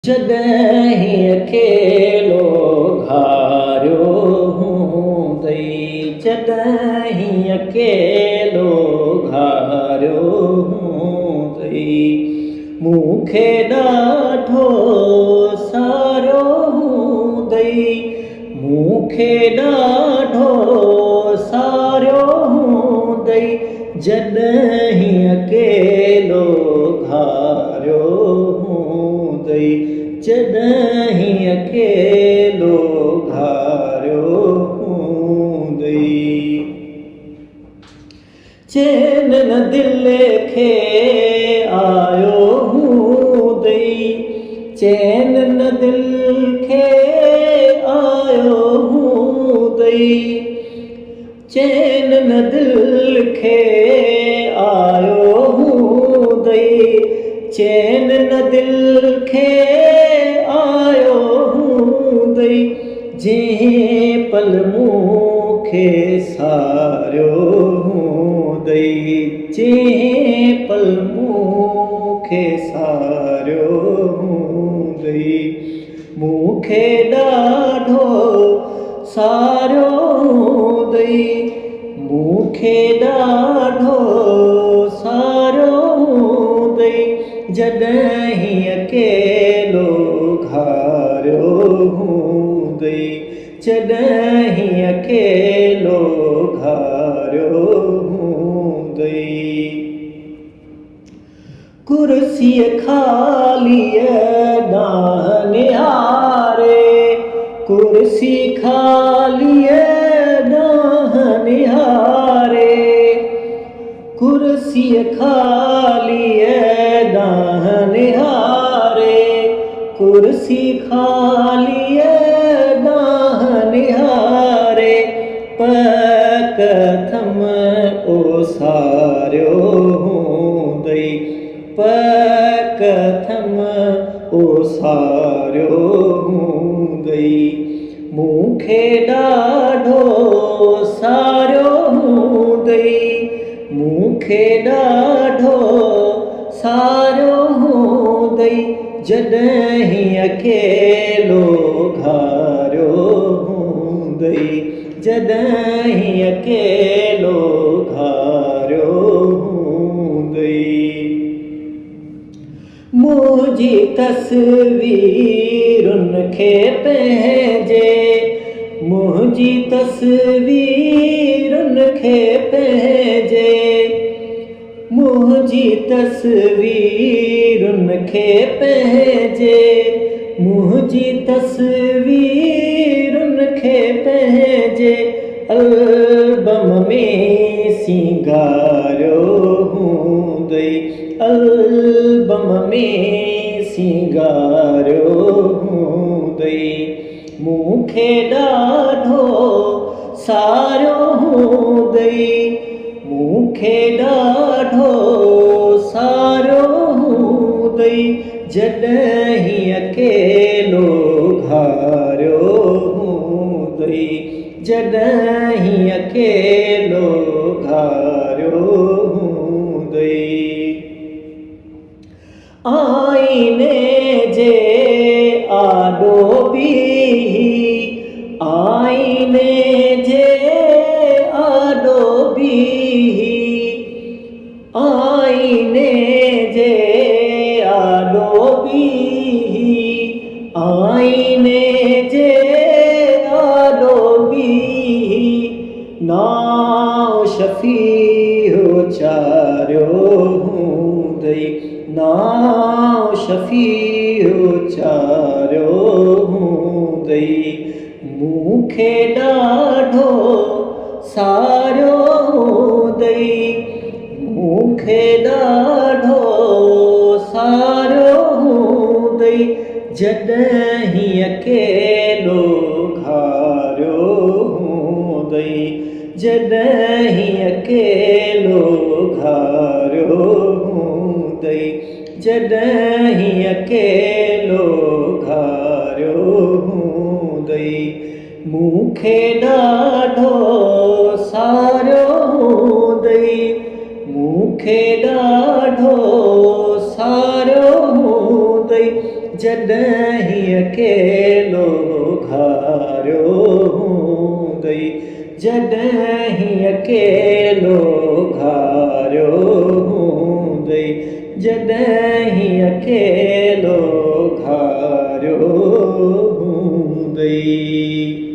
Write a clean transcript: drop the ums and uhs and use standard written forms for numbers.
जॾहिं अकेलो घारियो हूंदई, जॾहिं अकेलो घारियो हूंदई, मूंखे ॾाढो सारियो हूंदई, मूंखे ॾाढो सारियो हूंदई, जॾहिं अकेलो घारियो हूंदई, जॾहिं अकेलो घारियो हूंदई। चैन न दिल खे आयो हूंदई, चैन न दिल खे आयो हूंदई, चैन न दिल खे आयो हूंदई, चैन न दिल खे आयो हूंदई, जंहिं पल मूंखे सारियो हूंदई, जंहिं पल मूंखे सारियो हूंदई, मूंखे ॾाढो सारियो हूंदई, मूंखे ॾाढो सारियो हूंदई, जॾहिं अकेलो घारियो हूंदई, जॾहिं अकेलो घारियो हूंदई। कुर्सीअ ख़ालीअ ॾांहुं निहारे, कुर्सी ख़ालीअ ॾांहुं निहारे, कुर्सीअ ख़ालीअ ॾांहुं निहारे, कुर्सी ख़ालीअ ॾांहुं निहारे, पकथम ओसारियो हूंदई, पकथम ओसारियो हूंदई, मूंखे ॾाढो सारियो हूंदई, मूंखे ॾाढो सारियो हूंदई, जॾहिं अकेलो घारियो हूंदई, जॾहिं अकेलो घारियो हूंदई। मुंहिंजी तस्वीरुनि खे पंहिंजे, मुंहिंजी तस्वीरुनि खे पंहिंजे, मुंहिंजी तस्वीरुनि खे पंहिंजे, मुंहिंजी तस्वीरुनि खे पंहिंजे, एल्बम में सिंगारियो हूंदई, एल्बम में सिंगारियो हूंदई, मूंखे ॾाढो सारियो हूंदई, मूंखे ॾाढो सारियो हूंदई, जॾहिं अकेलो घारियो हूंदई, जॾहिं अकेलो घारियो हूंदई। आईने जे आॾो बीही, आईने जे आॾो बीही, आईने जे आॾो बीही, आईने जे आॾो बीही, नाउ शफ़ीउ चारियो हूंदई, नाउ शफ़ीउ चारियो हूंदई, मूंखे ॾाढो सारियो हूंदई, मूंखे ॾाढो सारियो हूंदई, जॾहिं अकेलो घारियो हूंदई, जॾहिं अकेलो घारियो हूंदई, जॾहिं अकेलो घारियो हूंदई, मूंखे ॾाढो सारियो हूंदई, मूंखे ॾाढो सारियो हूंदई, जॾहिं ही अकेलो घारियो हूंदई, जॾहिं ही अकेलो घारियो हूंदई, जॾहिं ही अकेलो घारियो हूंदई।